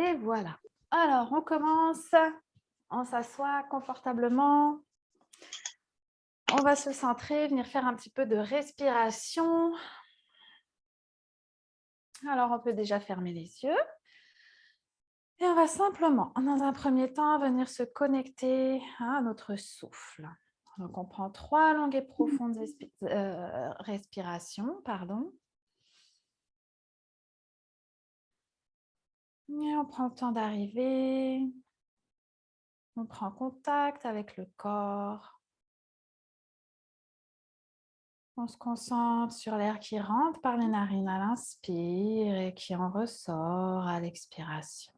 Et voilà. Alors, on commence. On s'assoit confortablement. On va se centrer, venir faire un petit peu de respiration. Alors, on peut déjà fermer les yeux. Et on va simplement, dans un premier temps, venir se connecter à notre souffle. Donc, on prend 3 longues et profondes respirations. Pardon. Et on prend le temps d'arriver. On prend contact avec le corps. On se concentre sur l'air qui rentre par les narines à l'inspire et qui en ressort à l'expiration.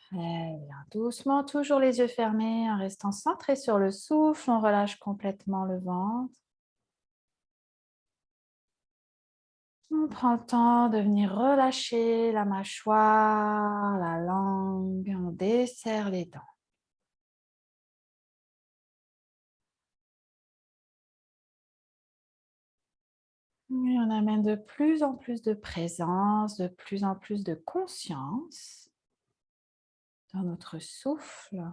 Très bien. Doucement, toujours les yeux fermés, en restant centré sur le souffle, on relâche complètement le ventre. On prend le temps de venir relâcher la mâchoire, la langue, on desserre les dents. Et on amène de plus en plus de présence, de plus en plus de conscience dans notre souffle.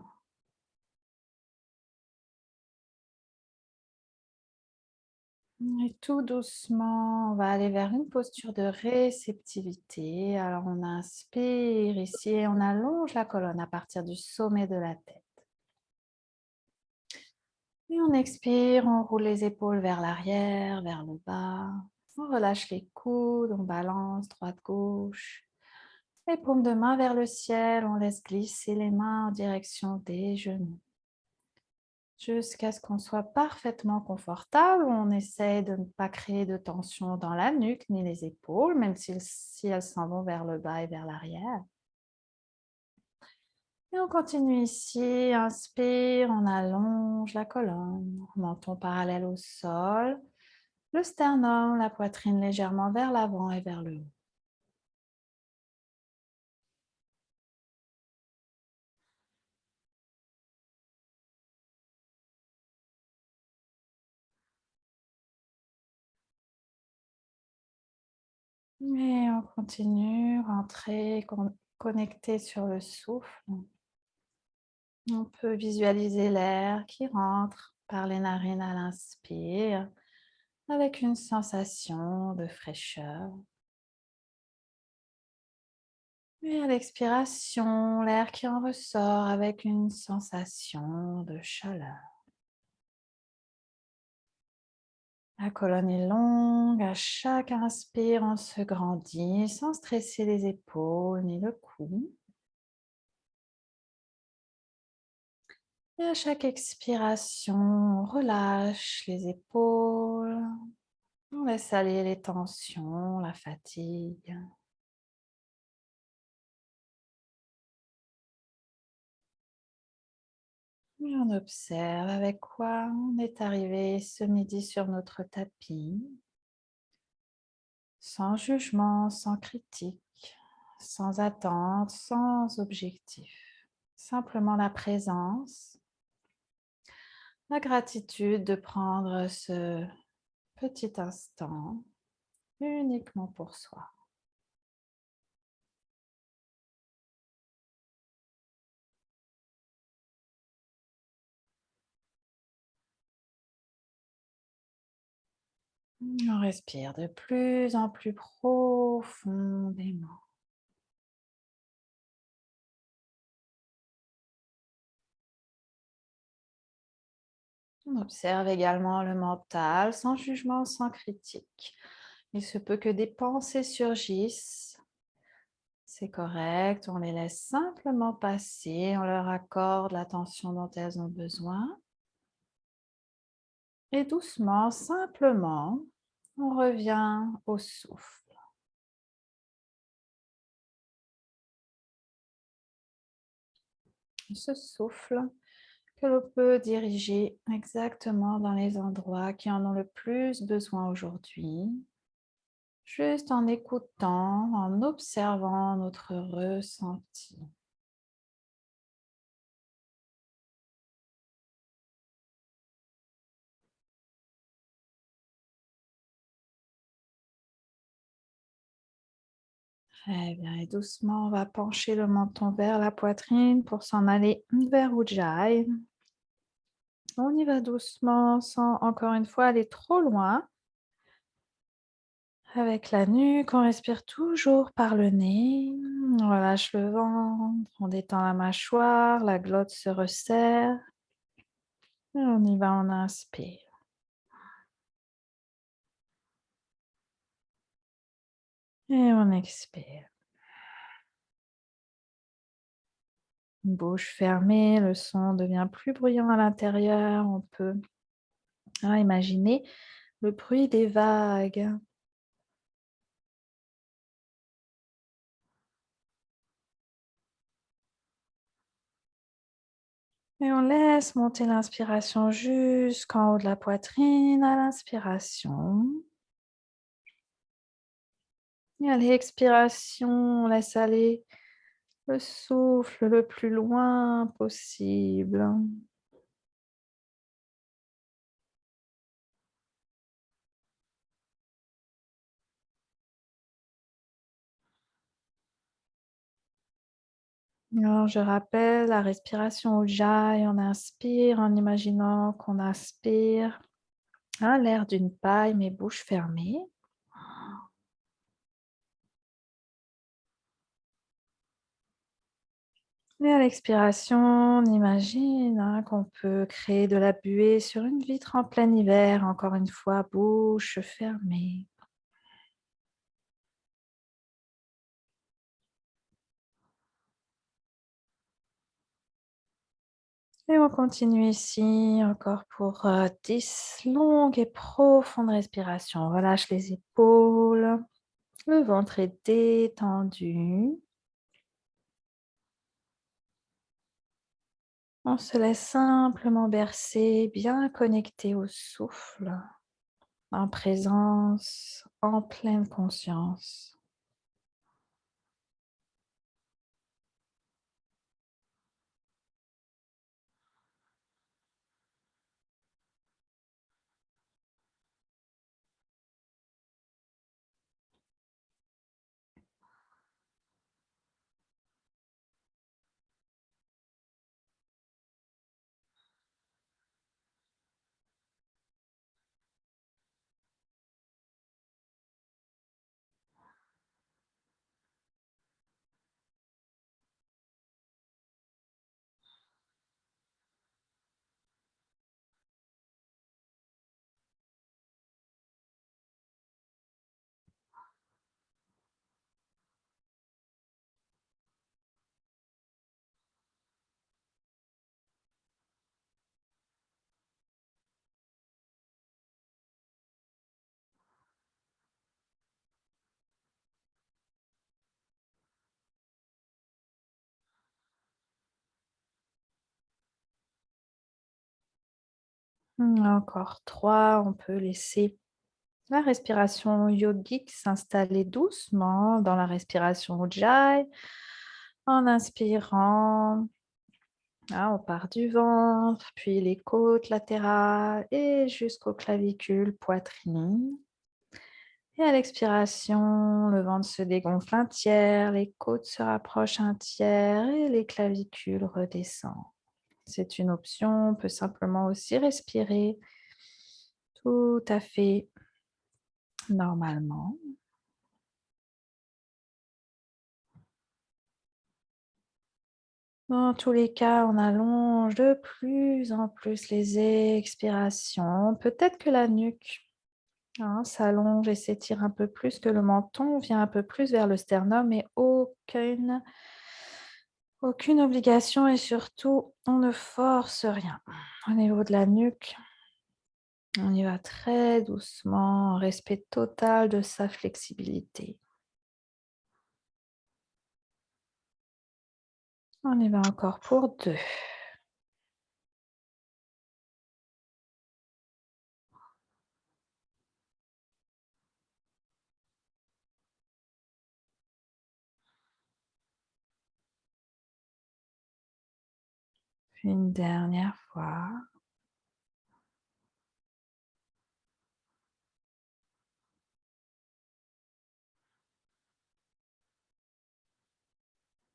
Et tout doucement, on va aller vers une posture de réceptivité. Alors, on inspire ici et on allonge la colonne à partir du sommet de la tête. Et on expire, on roule les épaules vers l'arrière, vers le bas. On relâche les coudes, on balance droite-gauche. Les paumes de main vers le ciel, on laisse glisser les mains en direction des genoux. Jusqu'à ce qu'on soit parfaitement confortable, on essaye de ne pas créer de tension dans la nuque ni les épaules, même si elles s'en vont vers le bas et vers l'arrière. Et on continue ici, inspire, on allonge la colonne, menton parallèle au sol, le sternum, la poitrine légèrement vers l'avant et vers le haut. Et on continue, rentrer, connecter sur le souffle. On peut visualiser l'air qui rentre par les narines à l'inspire avec une sensation de fraîcheur. Et à l'expiration, l'air qui en ressort avec une sensation de chaleur. La colonne est longue, à chaque inspire, on se grandit sans stresser les épaules ni le cou. Et à chaque expiration, on relâche les épaules, on laisse aller les tensions, la fatigue. Et on observe avec quoi on est arrivé ce midi sur notre tapis, sans jugement, sans critique, sans attente, sans objectif. Simplement la présence, la gratitude de prendre ce petit instant uniquement pour soi. On respire de plus en plus profondément. On observe également le mental, sans jugement, sans critique. Il se peut que des pensées surgissent. C'est correct, on les laisse simplement passer, on leur accorde l'attention dont elles ont besoin. Et doucement, simplement, on revient au souffle. Ce souffle que l'on peut diriger exactement dans les endroits qui en ont le plus besoin aujourd'hui. juste en écoutant, en observant notre ressenti. Très bien, et doucement, on va pencher le menton vers la poitrine pour s'en aller vers Ujjayi. On y va doucement, sans encore une fois aller trop loin. Avec la nuque, on respire toujours par le nez. On relâche le ventre, on détend la mâchoire, la glotte se resserre. Et on y va, on inspire. Et on expire. Bouche fermée, le son devient plus bruyant à l'intérieur. On peut imaginer le bruit des vagues. Et on laisse monter l'inspiration jusqu'en haut de la poitrine à l'inspiration. Et à l'expiration, on laisse aller le souffle le plus loin possible. Alors, je rappelle la respiration Ujjayi. On inspire en imaginant qu'on aspire l'air d'une paille, mais bouche fermée. Et à l'expiration, on imagine qu'on peut créer de la buée sur une vitre en plein hiver. Encore une fois, bouche fermée. Et on continue ici encore pour 10 longues et profondes respirations. On relâche les épaules, le ventre est détendu. On se laisse simplement bercer, bien connecté au souffle, en présence, en pleine conscience. Encore 3, on peut laisser la respiration yogique s'installer doucement dans la respiration Ujjayi. En inspirant, on part du ventre, puis les côtes latérales et jusqu'aux clavicules, poitrine. Et à l'expiration, le ventre se dégonfle un tiers, les côtes se rapprochent un tiers et les clavicules redescendent. C'est une option, on peut simplement aussi respirer tout à fait normalement. Dans tous les cas, on allonge de plus en plus les expirations. Peut-être que la nuque s'allonge et s'étire un peu plus, que le menton vient un peu plus vers le sternum, mais aucune obligation et surtout, on ne force rien. Au niveau de la nuque, on y va très doucement, en respect total de sa flexibilité. On y va encore pour 2. Une dernière fois.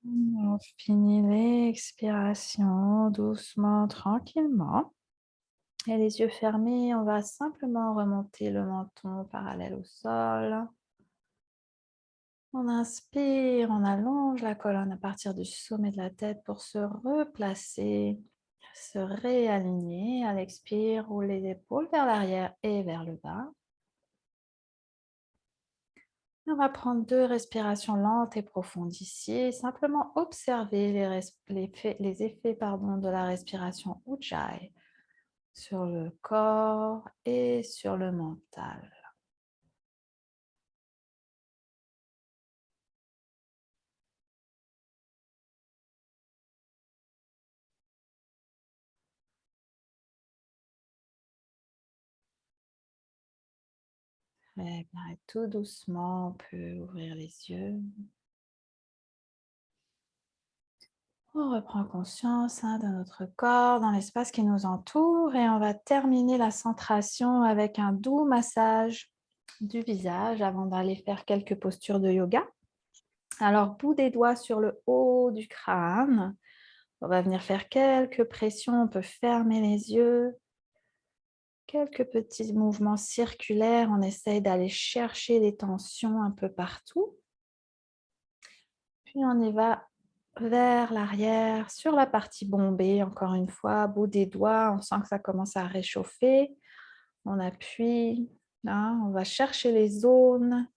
On finit l'expiration doucement, tranquillement. Et les yeux fermés, on va simplement remonter le menton parallèle au sol. On inspire, on allonge la colonne à partir du sommet de la tête pour se replacer, se réaligner. À l'expire, roule les épaules vers l'arrière et vers le bas. On va prendre 2 respirations lentes et profondes ici. Simplement observer les effets de la respiration Ujjayi sur le corps et sur le mental. Très bien. Et tout doucement, on peut ouvrir les yeux. On reprend conscience de notre corps dans l'espace qui nous entoure et on va terminer la centration avec un doux massage du visage avant d'aller faire quelques postures de yoga. Alors, bout des doigts sur le haut du crâne. On va venir faire quelques pressions. On peut fermer les yeux. Quelques petits mouvements circulaires. On essaye d'aller chercher les tensions un peu partout. Puis on y va vers l'arrière, sur la partie bombée, encore une fois, bout des doigts, on sent que ça commence à réchauffer. On appuie, hein, on va chercher les zones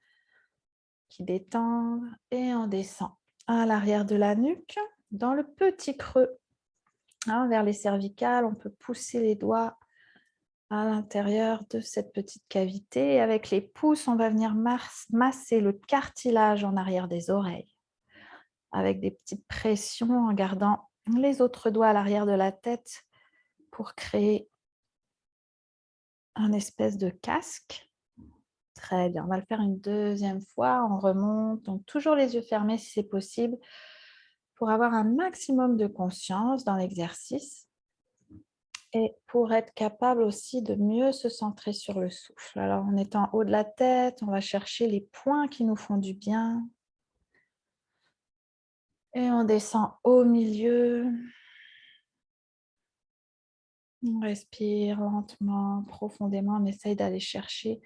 qui détendent et on descend à l'arrière de la nuque, dans le petit creux, hein, vers les cervicales. On peut pousser les doigts à l'intérieur de cette petite cavité. Et avec les pouces, on va venir masser le cartilage en arrière des oreilles, avec des petites pressions en gardant les autres doigts à l'arrière de la tête pour créer un espèce de casque. Très bien, on va le faire une deuxième fois, on remonte, donc toujours les yeux fermés si c'est possible, pour avoir un maximum de conscience dans l'exercice et pour être capable aussi de mieux se centrer sur le souffle. Alors en étant en haut de la tête, on va chercher les points qui nous font du bien et on descend au milieu. On respire lentement, profondément, on essaye d'aller chercher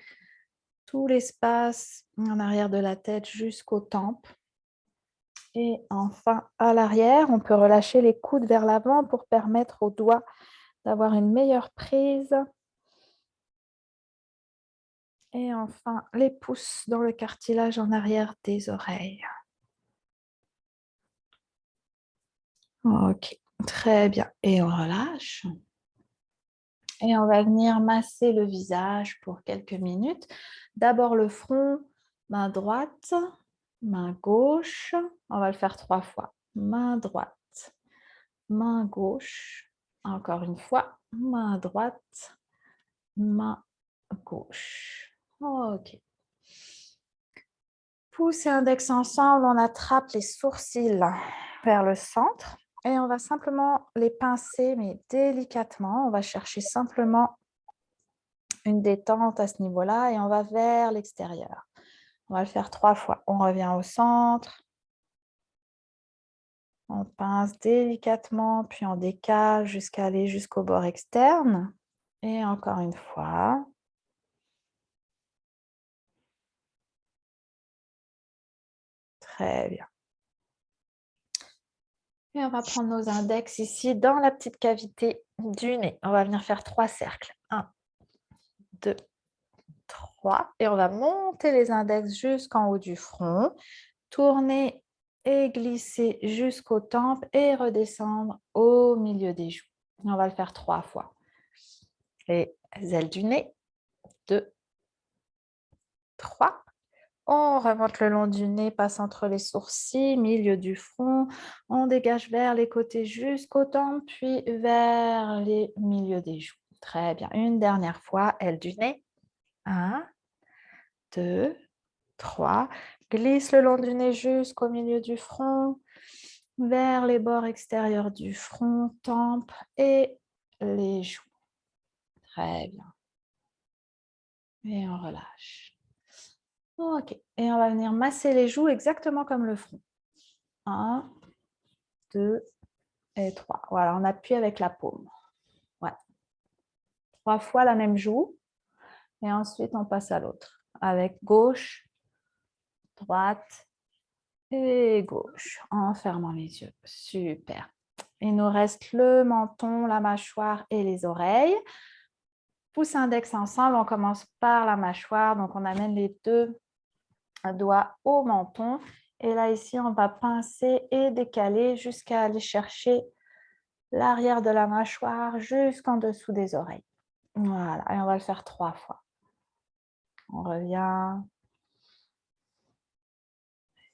tout l'espace en arrière de la tête jusqu'aux tempes. Et enfin, à l'arrière, on peut relâcher les coudes vers l'avant pour permettre aux doigts d'avoir une meilleure prise. Et enfin, les pouces dans le cartilage en arrière des oreilles. Ok, très bien. Et on relâche. Et on va venir masser le visage pour quelques minutes. D'abord le front, main droite, main gauche. On va le faire 3 fois. Main droite, main gauche. Encore une fois, main droite, main gauche. Ok. Pouce et index ensemble, on attrape les sourcils vers le centre et on va simplement les pincer, mais délicatement. On va chercher simplement une détente à ce niveau-là et on va vers l'extérieur. On va le faire 3 fois. On revient au centre. On pince délicatement, puis on décale jusqu'à aller jusqu'au bord externe. Et encore une fois. Très bien. Et on va prendre nos index ici dans la petite cavité du nez. On va venir faire 3 cercles. 1, 2, 3. Et on va monter les index jusqu'en haut du front. Tourner et glisser jusqu'aux tempes et redescendre au milieu des joues. On va le faire 3 fois. Les ailes du nez. 2, 3. On remonte le long du nez, passe entre les sourcils, milieu du front. On dégage vers les côtés jusqu'aux tempes, puis vers les milieux des joues. Très bien. Une dernière fois, aile du nez. 1, 2, 3. Glisse le long du nez jusqu'au milieu du front. vers les bords extérieurs du front, tempes et les joues. Très bien. Et on relâche. Ok. Et on va venir masser les joues exactement comme le front. 1, 2 et 3. Voilà, on appuie avec la paume. Ouais. 3 fois la même joue. Et ensuite, on passe à l'autre. Avec gauche, droite et gauche. En fermant les yeux. Super. Il nous reste le menton, la mâchoire et les oreilles. Pouce index ensemble, on commence par la mâchoire. Donc, on amène les 2 doigts au menton. Et là, ici, on va pincer et décaler jusqu'à aller chercher l'arrière de la mâchoire jusqu'en dessous des oreilles. Voilà, et on va le faire 3 fois. On revient.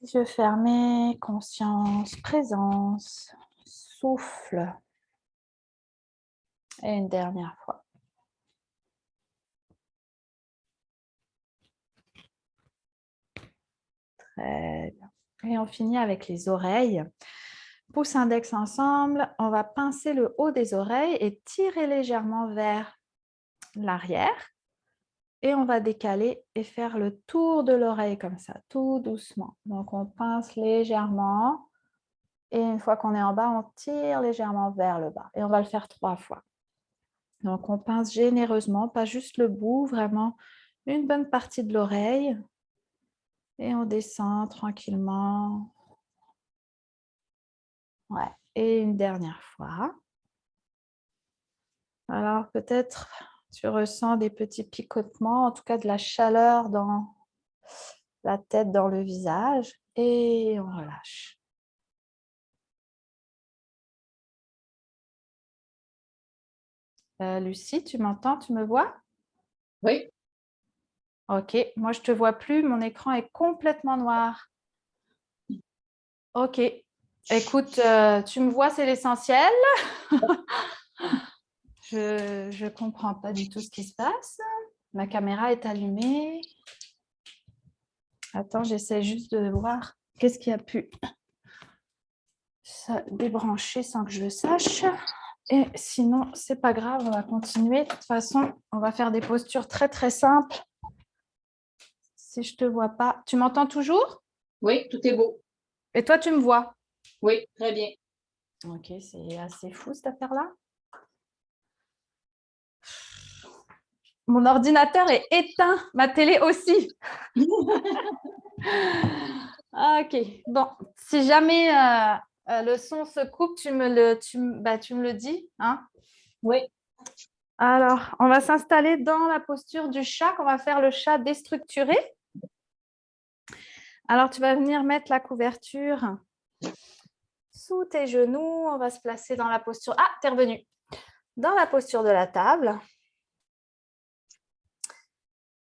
Yeux fermés, conscience, présence, souffle. Et une dernière fois. Très bien. Et on finit avec les oreilles. Pouce index ensemble, on va pincer le haut des oreilles et tirer légèrement vers l'arrière. Et on va décaler et faire le tour de l'oreille comme ça, tout doucement. Donc, on pince légèrement. Et une fois qu'on est en bas, on tire légèrement vers le bas. Et on va le faire 3 fois. Donc, on pince généreusement, pas juste le bout, vraiment une bonne partie de l'oreille. Et on descend tranquillement. Ouais. Et une dernière fois. Alors, peut-être tu ressens des petits picotements, en tout cas de la chaleur dans la tête, dans le visage. Et on relâche. Lucie, tu m'entends? Tu me vois? Oui. Ok, moi je ne te vois plus, mon écran est complètement noir. Ok, écoute, tu me vois, c'est l'essentiel. Je ne comprends pas du tout ce qui se passe. Ma caméra est allumée. Attends, j'essaie juste de voir qu'est-ce qui a pu se débrancher sans que je le sache. Et sinon, c'est pas grave, on va continuer. De toute façon, on va faire des postures très très simples. Si je te vois pas, tu m'entends toujours? Oui, tout est beau. Et toi, tu me vois? Oui, très bien. Ok, c'est assez fou cette affaire-là. Mon ordinateur est éteint, ma télé aussi. Ok, bon, si jamais le son se coupe, tu me le dis. Hein? Oui. Alors, on va s'installer dans la posture du chat, qu'on va faire le chat déstructuré. Alors, tu vas venir mettre la couverture sous tes genoux. On va se placer dans la posture. Ah, t'es revenu. Dans la posture de la table.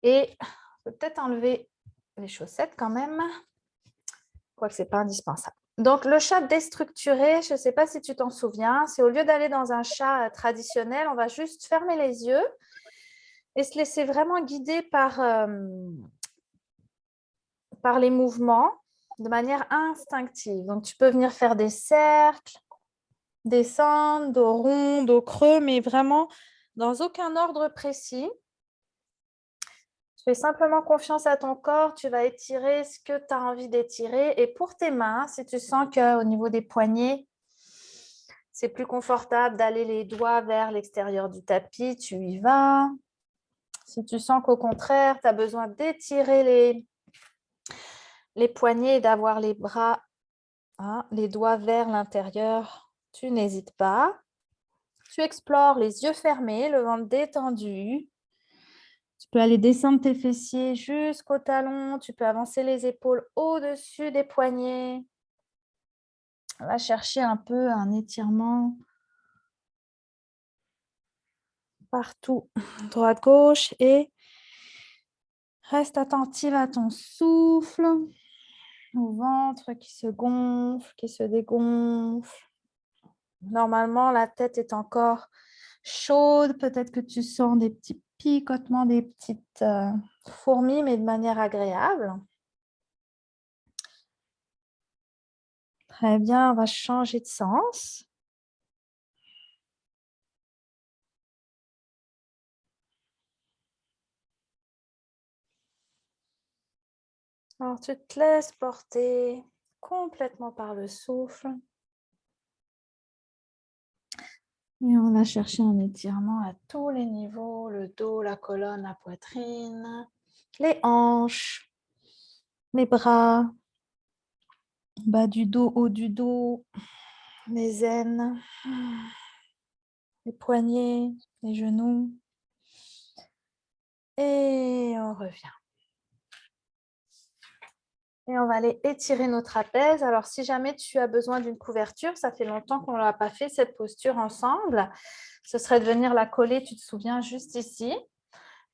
Et peut-être enlever les chaussettes quand même. Quoique ce n'est pas indispensable. Donc, le chat déstructuré, je ne sais pas si tu t'en souviens, c'est au lieu d'aller dans un chat traditionnel, on va juste fermer les yeux et se laisser vraiment guider par les mouvements de manière instinctive. Donc, tu peux venir faire des cercles, descendre, dos rond, dos creux, mais vraiment dans aucun ordre précis. Tu fais simplement confiance à ton corps, tu vas étirer ce que tu as envie d'étirer. Et pour tes mains, si tu sens qu'au niveau des poignets, c'est plus confortable d'aller les doigts vers l'extérieur du tapis, tu y vas. Si tu sens qu'au contraire, tu as besoin d'étirer les poignets et d'avoir les bras, les doigts vers l'intérieur, tu n'hésites pas. Tu explores les yeux fermés, le ventre détendu. Tu peux aller descendre tes fessiers jusqu'au talon. Tu peux avancer les épaules au-dessus des poignets. On va chercher un peu un étirement partout, droite-gauche, et reste attentive à ton souffle, au ventre qui se gonfle, qui se dégonfle. Normalement, la tête est encore chaude. Peut-être que tu sens des petits picotements, des petites fourmis, mais de manière agréable. Très bien, on va changer de sens. Alors, tu te laisses porter complètement par le souffle. Et on va chercher un étirement à tous les niveaux, le dos, la colonne, la poitrine, les hanches, les bras, bas du dos, haut du dos, les aines, les poignets, les genoux. Et on revient. Et on va aller étirer nos trapèzes. Alors, si jamais tu as besoin d'une couverture, ça fait longtemps qu'on ne l'a pas fait, cette posture ensemble. Ce serait de venir la coller, tu te souviens, juste ici.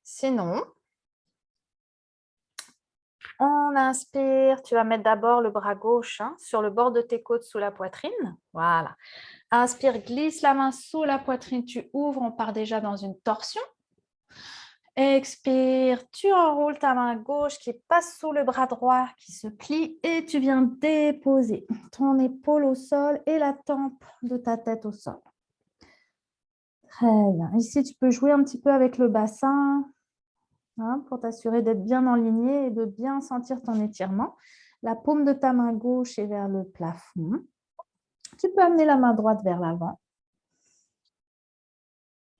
Sinon, on inspire. Tu vas mettre d'abord le bras gauche sur le bord de tes côtes sous la poitrine. Voilà. Inspire, glisse la main sous la poitrine. Tu ouvres, on part déjà dans une torsion. Expire, tu enroules ta main gauche qui passe sous le bras droit, qui se plie et tu viens déposer ton épaule au sol et la tempe de ta tête au sol. Très bien. Ici, tu peux jouer un petit peu avec le bassin pour t'assurer d'être bien aligné et de bien sentir ton étirement. La paume de ta main gauche est vers le plafond. Tu peux amener la main droite vers l'avant.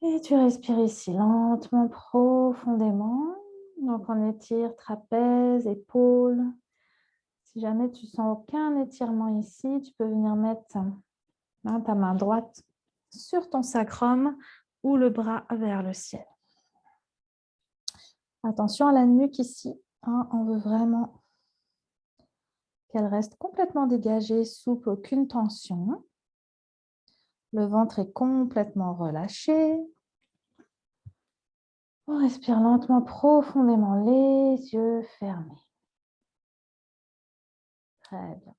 Et tu respires ici lentement, profondément. Donc, on étire trapèze, épaules. Si jamais tu sens aucun étirement ici, tu peux venir mettre ta main droite sur ton sacrum ou le bras vers le ciel. Attention à la nuque ici. On veut vraiment qu'elle reste complètement dégagée, souple, aucune tension. Le ventre est complètement relâché. On respire lentement, profondément, les yeux fermés. Très bien.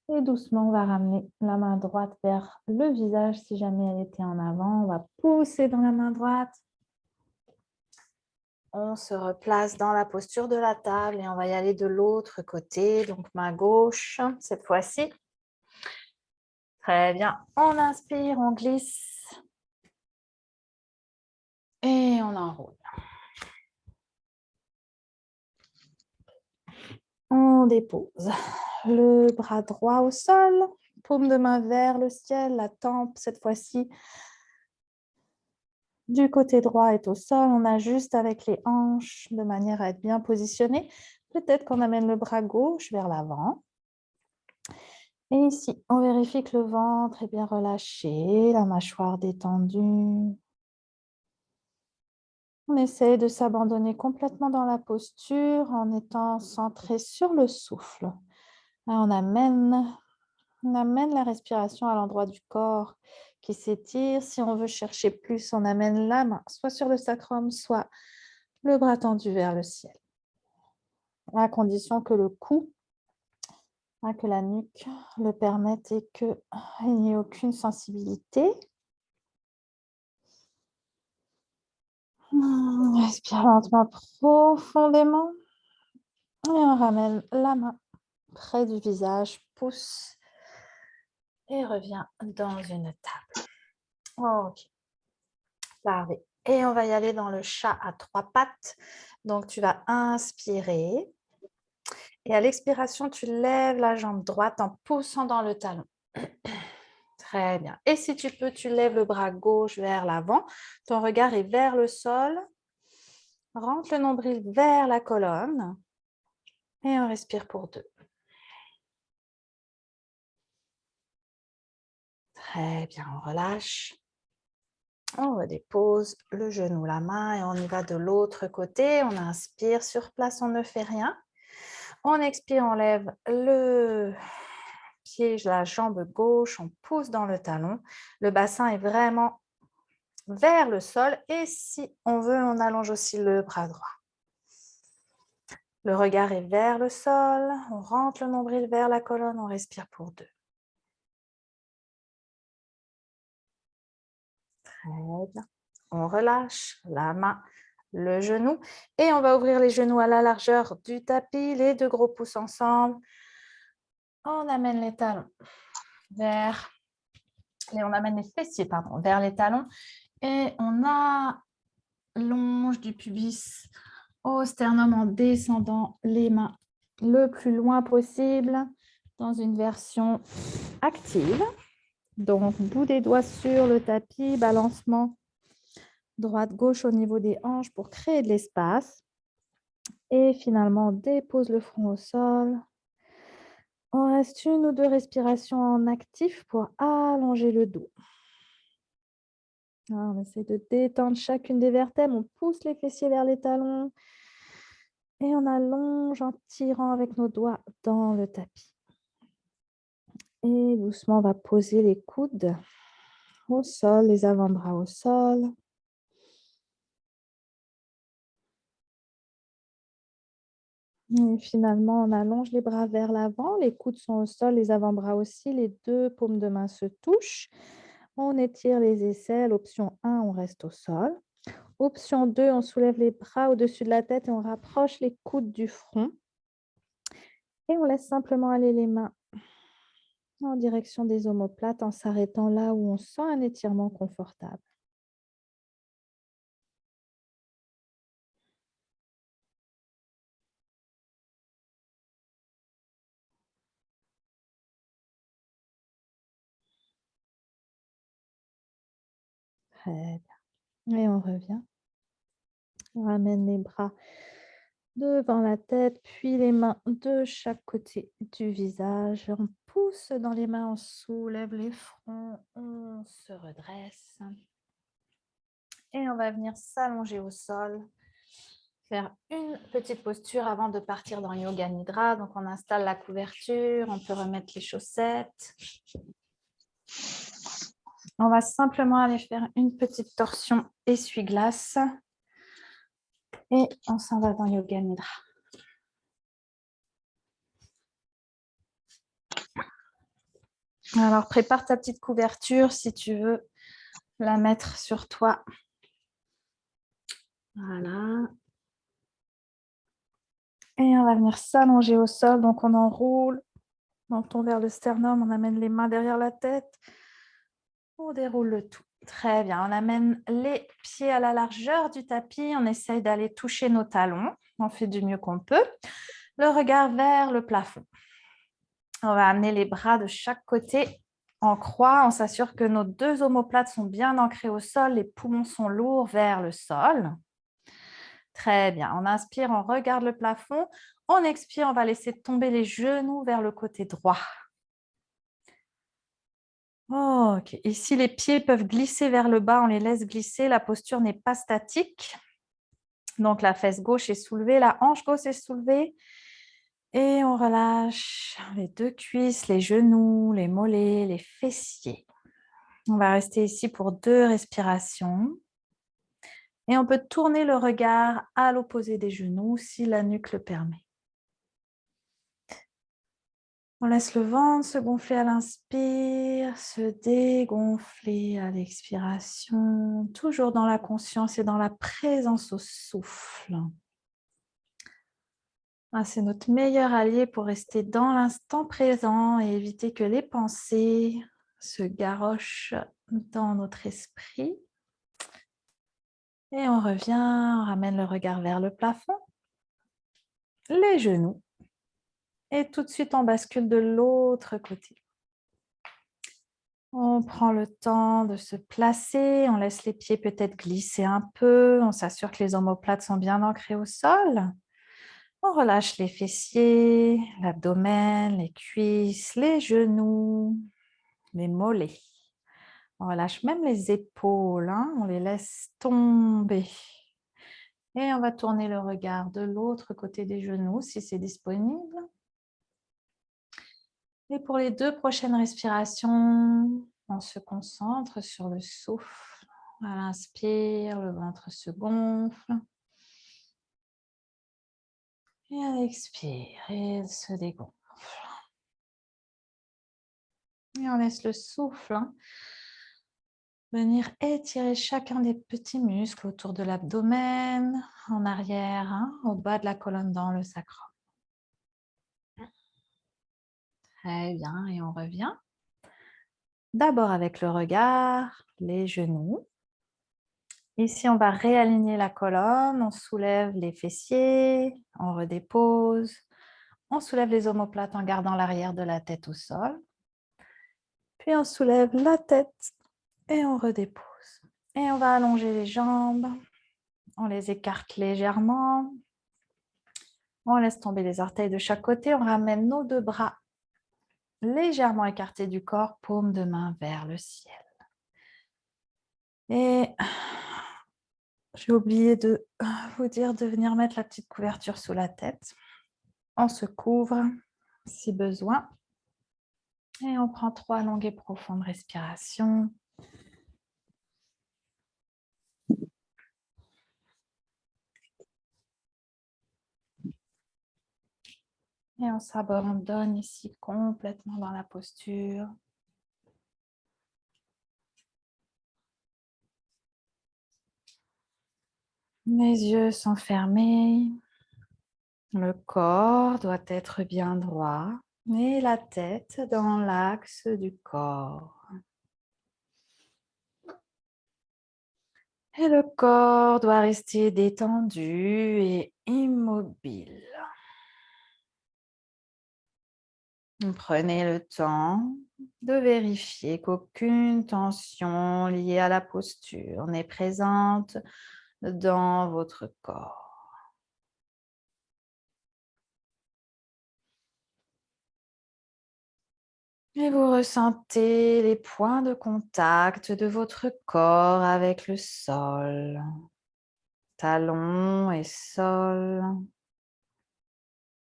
Et doucement, on va ramener la main droite vers le visage si jamais elle était en avant. On va pousser dans la main droite. On se replace dans la posture de la table et on va y aller de l'autre côté. Donc, main gauche cette fois-ci. Très bien. On inspire, on glisse. Et on enroule. On dépose le bras droit au sol, paume de main vers le ciel, la tempe cette fois-ci du côté droit est au sol. On ajuste avec les hanches de manière à être bien positionné. Peut-être qu'on amène le bras gauche vers l'avant. Et ici, on vérifie que le ventre est bien relâché, la mâchoire détendue. On essaie de s'abandonner complètement dans la posture en étant centré sur le souffle. Là, on amène la respiration à l'endroit du corps qui s'étire. Si on veut chercher plus, on amène la main soit sur le sacrum, soit le bras tendu vers le ciel. À condition que le cou, que la nuque le permette et qu'il n'y ait aucune sensibilité. Respire lentement, profondément. Et on ramène la main près du visage, pousse et revient dans une table. Ok, parfait. Et on va y aller dans le chat à 3 pattes. Donc, tu vas inspirer. Et à l'expiration, tu lèves la jambe droite en poussant dans le talon. Très bien. Et si tu peux, tu lèves le bras gauche vers l'avant. Ton regard est vers le sol. Rentre le nombril vers la colonne. Et on respire pour 2. Très bien, on relâche. On redépose le genou, la main et on y va de l'autre côté. On inspire sur place, on ne fait rien. On expire, on lève le pied, la jambe gauche, on pousse dans le talon. Le bassin est vraiment vers le sol et si on veut, on allonge aussi le bras droit. Le regard est vers le sol, on rentre le nombril vers la colonne, on respire pour 2. Très bien. On relâche la main, le genou et on va ouvrir les genoux à la largeur du tapis, les 2 gros pouces ensemble. On amène les talons vers... on amène les fessiers, pardon, vers les talons. Et on allonge du pubis au sternum en descendant les mains le plus loin possible dans une version active. Donc, bout des doigts sur le tapis, balancement droite-gauche au niveau des hanches pour créer de l'espace. Et finalement, on dépose le front au sol. On reste 1 ou 2 respirations en actif pour allonger le dos. Alors, on essaie de détendre chacune des vertèbres. On pousse les fessiers vers les talons. Et on allonge en tirant avec nos doigts dans le tapis. Et doucement, on va poser les coudes au sol, les avant-bras au sol. Et finalement, on allonge les bras vers l'avant. Les coudes sont au sol, les avant-bras aussi. Les 2 paumes de main se touchent. On étire les aisselles. Option 1, on reste au sol. Option 2, on soulève les bras au-dessus de la tête et on rapproche les coudes du front. Et on laisse simplement aller les mains en direction des omoplates en s'arrêtant là où on sent un étirement confortable. Très bien. Et on revient. On ramène les bras devant la tête, puis les mains de chaque côté du visage. On pousse dans les mains, on soulève les fronts, on se redresse. Et on va venir s'allonger au sol, faire une petite posture avant de partir dans Yoga Nidra. Donc, on installe la couverture, on peut remettre les chaussettes. On va simplement aller faire une petite torsion essuie-glace. Et on s'en va dans Yoga Nidra. Alors, prépare ta petite couverture si tu veux la mettre sur toi. Voilà. Et on va venir s'allonger au sol. Donc, on enroule, menton vers le sternum, on amène les mains derrière la tête. On déroule le tout. Très bien. On amène les pieds à la largeur du tapis. On essaye d'aller toucher nos talons. On fait du mieux qu'on peut. Le regard vers le plafond. On va amener les bras de chaque côté en croix. On s'assure que nos 2 omoplates sont bien ancrées au sol. Les poumons sont lourds vers le sol. Très bien. On inspire, on regarde le plafond. On expire, on va laisser tomber les genoux vers le côté droit. Ok. Ici, les pieds peuvent glisser vers le bas. On les laisse glisser. La posture n'est pas statique. Donc, la fesse gauche est soulevée. La hanche gauche est soulevée. Et on relâche les 2 cuisses, les genoux, les mollets, les fessiers. On va rester ici pour 2 respirations. Et on peut tourner le regard à l'opposé des genoux si la nuque le permet. On laisse le ventre se gonfler à l'inspire, se dégonfler à l'expiration, toujours dans la conscience et dans la présence au souffle. C'est notre meilleur allié pour rester dans l'instant présent et éviter que les pensées se garochent dans notre esprit. Et on revient, on ramène le regard vers le plafond, les genoux. Et tout de suite, on bascule de l'autre côté. On prend le temps de se placer, on laisse les pieds peut-être glisser un peu, on s'assure que les omoplates sont bien ancrées au sol. On relâche les fessiers, l'abdomen, les cuisses, les genoux, les mollets. On relâche même les épaules, on les laisse tomber. Et on va tourner le regard de l'autre côté des genoux si c'est disponible. Et pour les 2 prochaines respirations, on se concentre sur le souffle. À l'inspire, le ventre se gonfle. Et à l'expire, il se dégonfle. Et on laisse le souffle venir étirer chacun des petits muscles autour de l'abdomen, en arrière, au bas de la colonne dans le sacrum. Très bien, et on revient. D'abord avec le regard, les genoux. Ici, on va réaligner la colonne, on soulève les fessiers, on redépose. On soulève les omoplates en gardant l'arrière de la tête au sol. Puis on soulève la tête et on redépose. Et on va allonger les jambes. On les écarte légèrement. On laisse tomber les orteils de chaque côté. On ramène nos deux bras légèrement écartés du corps, paume de main vers le ciel. Et j'ai oublié de vous dire de venir mettre la petite couverture sous la tête. On se couvre si besoin. Et on prend 3 longues et profondes respirations. Et on s'abandonne ici complètement dans la posture. Mes yeux sont fermés. Le corps doit être bien droit et la tête dans l'axe du corps. Et le corps doit rester détendu et immobile. Prenez le temps de vérifier qu'aucune tension liée à la posture n'est présente dans votre corps. Et vous ressentez les points de contact de votre corps avec le sol. Talons et sol.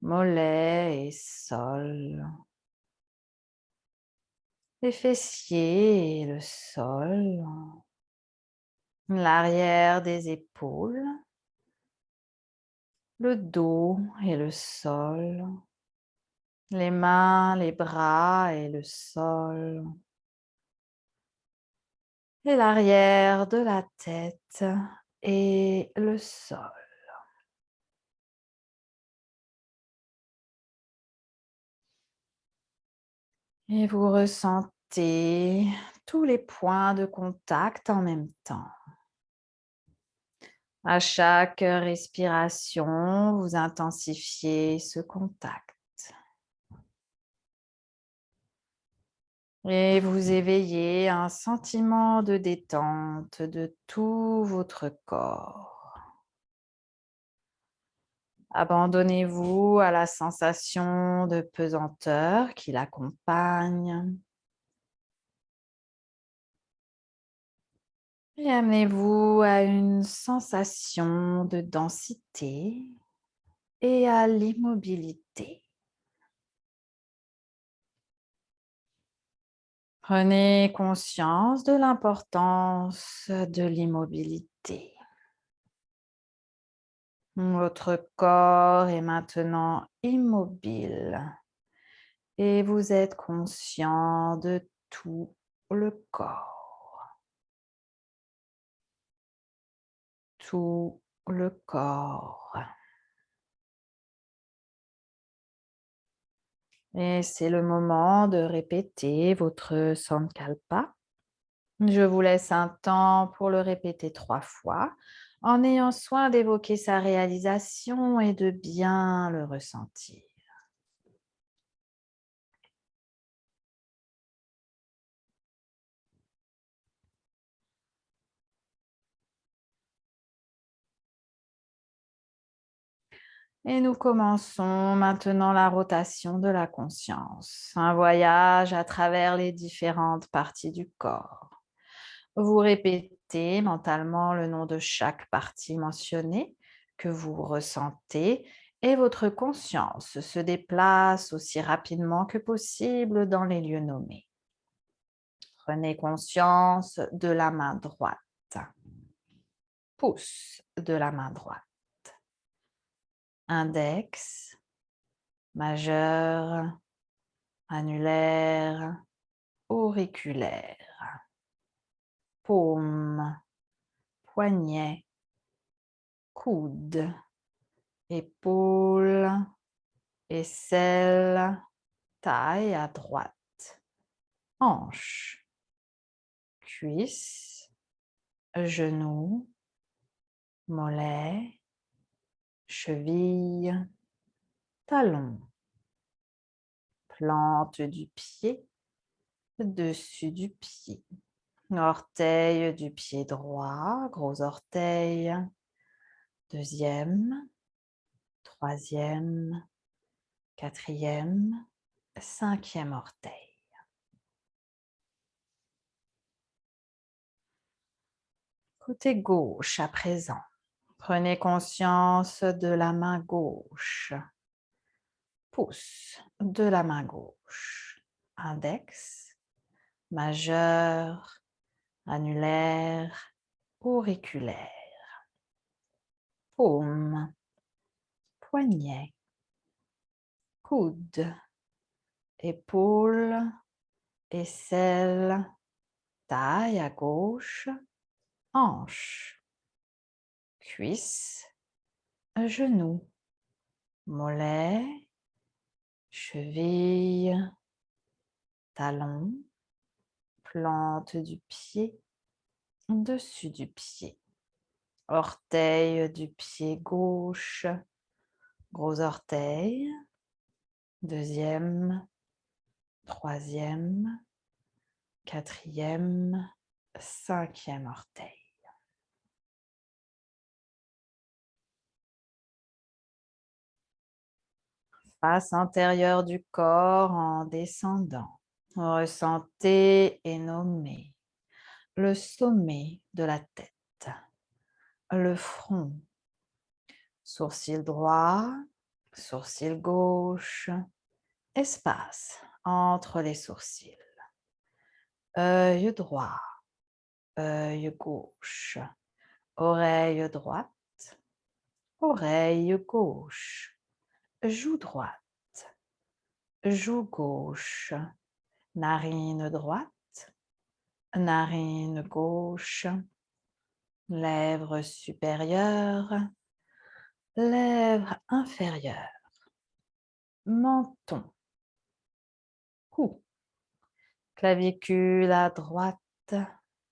Mollets et sol. Les fessiers et le sol. L'arrière des épaules. Le dos et le sol. Les mains, les bras et le sol. Et l'arrière de la tête et le sol. Et vous ressentez tous les points de contact en même temps. À chaque respiration, vous intensifiez ce contact. Et vous éveillez un sentiment de détente de tout votre corps. Abandonnez-vous à la sensation de pesanteur qui l'accompagne. Et amenez-vous à une sensation de densité et à l'immobilité. Prenez conscience de l'importance de l'immobilité. Votre corps est maintenant immobile et vous êtes conscient de tout le corps. Tout le corps. Et c'est le moment de répéter votre Sankalpa. Je vous laisse un temps pour le répéter 3 fois, en ayant soin d'évoquer sa réalisation et de bien le ressentir. Et nous commençons maintenant la rotation de la conscience, un voyage à travers les différentes parties du corps. Vous répétez mentalement le nom de chaque partie mentionnée que vous ressentez et votre conscience se déplace aussi rapidement que possible dans les lieux nommés. Prenez conscience de la main droite, pouce de la main droite, index, majeur, annulaire, auriculaire, paume, poignet, coude, épaule, aisselle, taille à droite, hanche, cuisse, genou, mollet, cheville, talon, plante du pied, dessus du pied, orteil du pied droit, gros orteil, deuxième, troisième, quatrième, cinquième orteil. Côté gauche à présent. Prenez conscience de la main gauche. Pouce de la main gauche. Index, majeur, annulaire, auriculaire. Paume, poignet, coude, épaule, aisselle, taille à gauche, hanche, cuisse, genou, mollet, cheville, talon, plante du pied, dessus du pied, orteil du pied gauche, gros orteil, deuxième, troisième, quatrième, cinquième orteil. Face intérieure du corps en descendant. Ressentez et nommez le sommet de la tête, le front, sourcil droit, sourcil gauche, espace entre les sourcils, œil droit, œil gauche, oreille droite, oreille gauche, joue droite, joue gauche, narine droite, narine gauche, lèvres supérieures, lèvres inférieures, menton, cou, clavicule à droite,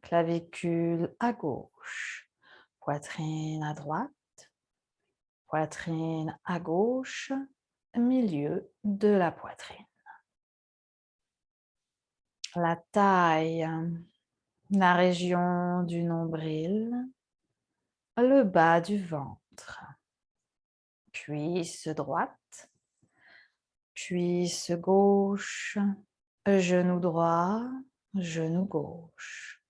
clavicule à gauche, poitrine à droite, poitrine à gauche, milieu de la poitrine. La taille, la région du nombril, le bas du ventre, cuisse droite, cuisse gauche, genou droit, genou gauche,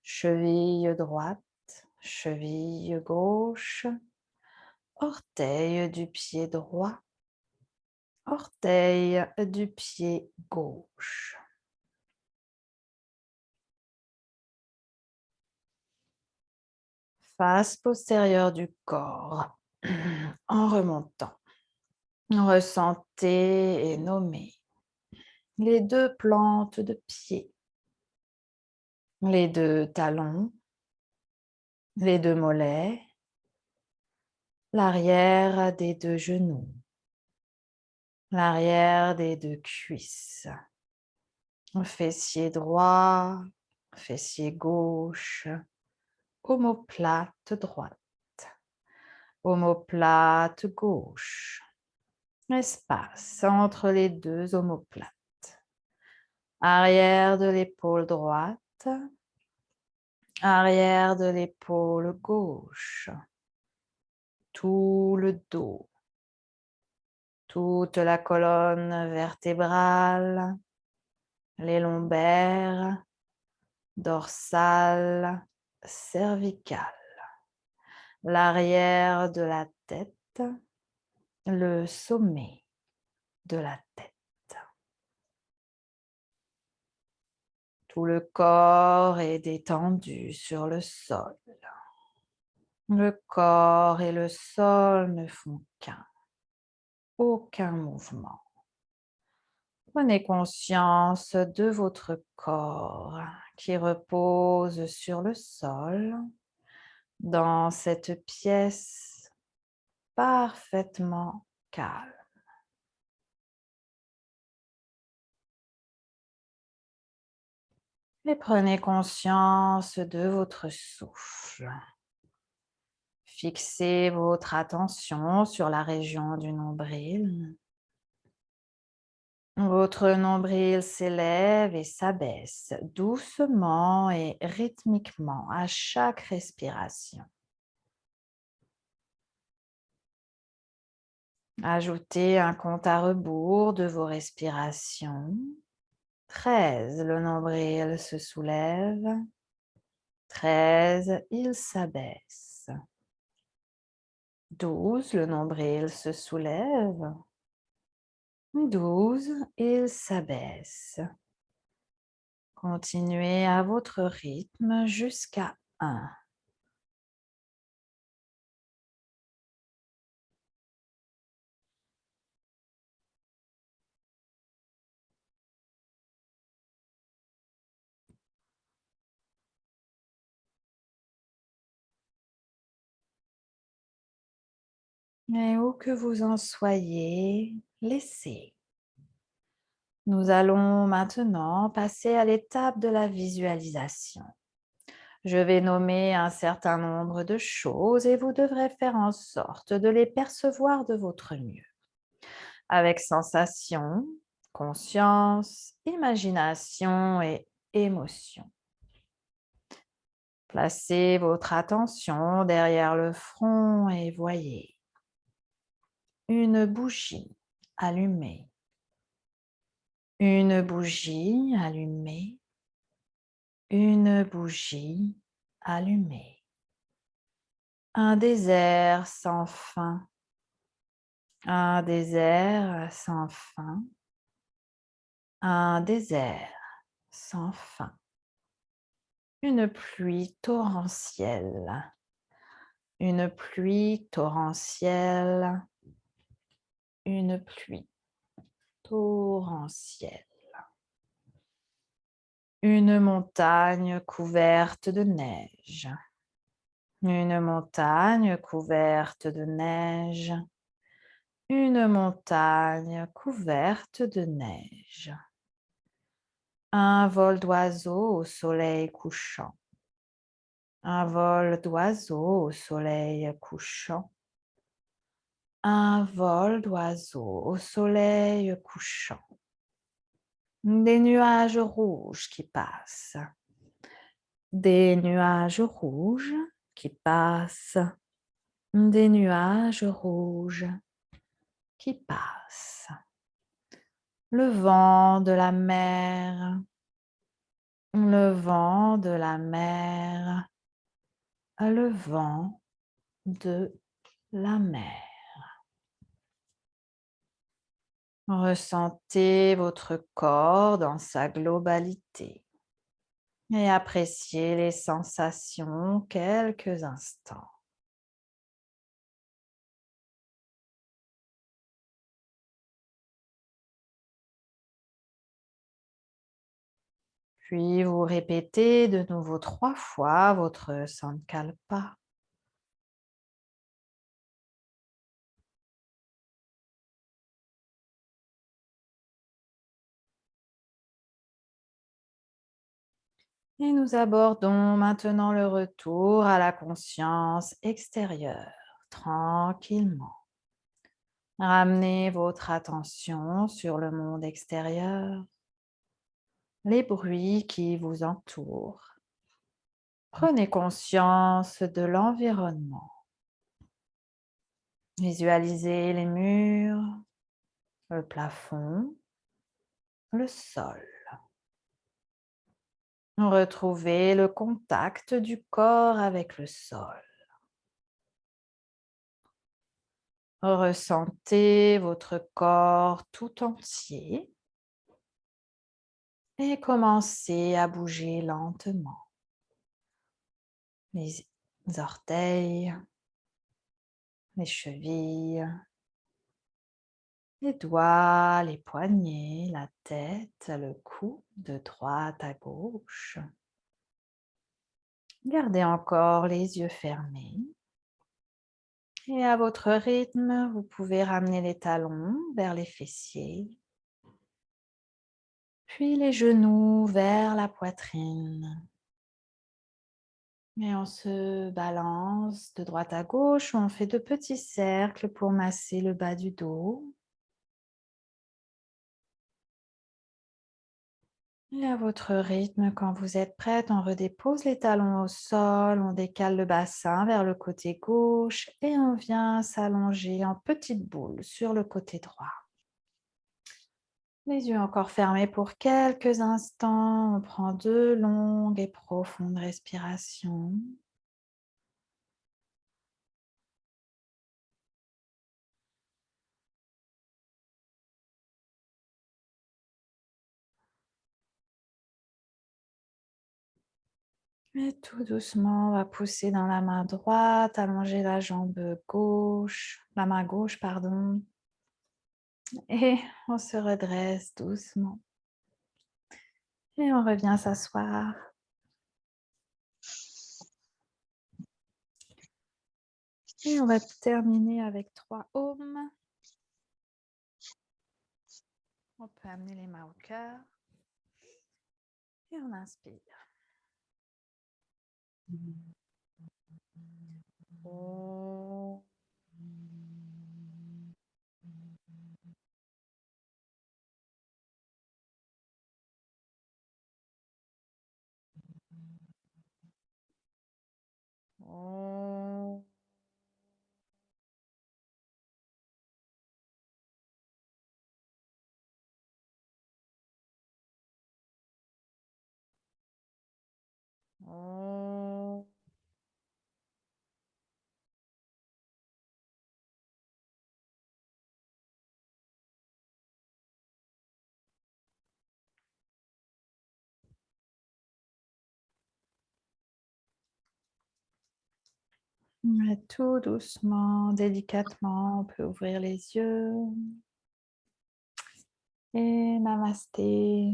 cheville droite, cheville gauche, orteil du pied droit, orteil du pied gauche. Face postérieure du corps, en remontant. Ressentez et nommez les deux plantes de pied, les deux talons, les deux mollets, l'arrière des deux genoux, l'arrière des deux cuisses, fessier droit, fessier gauche, omoplate droite, omoplate gauche, espace entre les deux omoplates, arrière de l'épaule droite, arrière de l'épaule gauche, tout le dos, toute la colonne vertébrale, les lombaires, dorsale, cervicale, l'arrière de la tête, le sommet de la tête. Tout le corps est détendu sur le sol. Le corps et le sol ne font aucun mouvement. Prenez conscience de votre corps qui repose sur le sol dans cette pièce parfaitement calme. Et prenez conscience de votre souffle. Fixez votre attention sur la région du nombril. Votre nombril s'élève et s'abaisse doucement et rythmiquement à chaque respiration. Ajoutez un compte à rebours de vos respirations. 13, le nombril se soulève. 13, il s'abaisse. 12, le nombril se soulève. 12, il s'abaisse. Continuez à votre rythme jusqu'à 1. Et où que vous en soyez, laissez. Nous allons maintenant passer à l'étape de la visualisation. Je vais nommer un certain nombre de choses et vous devrez faire en sorte de les percevoir de votre mieux. Avec sensation, conscience, imagination et émotion. Placez votre attention derrière le front et voyez une bougie allumée. Une bougie allumée. Une bougie allumée. Un désert sans fin. Un désert sans fin. Un désert sans fin. Une pluie torrentielle. Une pluie torrentielle. Une pluie torrentielle. Une montagne couverte de neige. Une montagne couverte de neige. Une montagne couverte de neige. Un vol d'oiseaux au soleil couchant. Un vol d'oiseaux au soleil couchant. Un vol d'oiseaux au soleil couchant. Des nuages rouges qui passent. Des nuages rouges qui passent. Des nuages rouges qui passent. Le vent de la mer. Le vent de la mer. Le vent de la mer. Ressentez votre corps dans sa globalité et appréciez les sensations quelques instants. Puis vous répétez de nouveau 3 fois votre Sankalpa. Et nous abordons maintenant le retour à la conscience extérieure, tranquillement. Ramenez votre attention sur le monde extérieur, les bruits qui vous entourent. Prenez conscience de l'environnement. Visualisez les murs, le plafond, le sol. Retrouvez le contact du corps avec le sol. Ressentez votre corps tout entier et commencez à bouger lentement. Les orteils, les chevilles, les doigts, les poignets, la tête, le cou de droite à gauche. Gardez encore les yeux fermés. Et à votre rythme, vous pouvez ramener les talons vers les fessiers. Puis les genoux vers la poitrine. Et on se balance de droite à gauche. On fait de petits cercles pour masser le bas du dos. Et à votre rythme, quand vous êtes prête, on redépose les talons au sol, on décale le bassin vers le côté gauche et on vient s'allonger en petite boule sur le côté droit. Les yeux encore fermés pour quelques instants. On prend de longues et profondes respirations. Et tout doucement, on va pousser dans la main droite, allonger la jambe gauche, la main gauche, pardon. Et on se redresse doucement. Et on revient s'asseoir. Et on va terminer avec 3 ohms. On peut amener les mains au cœur. Et on inspire. Om. Om. Om. Et tout doucement, délicatement, on peut ouvrir les yeux. Et namasté.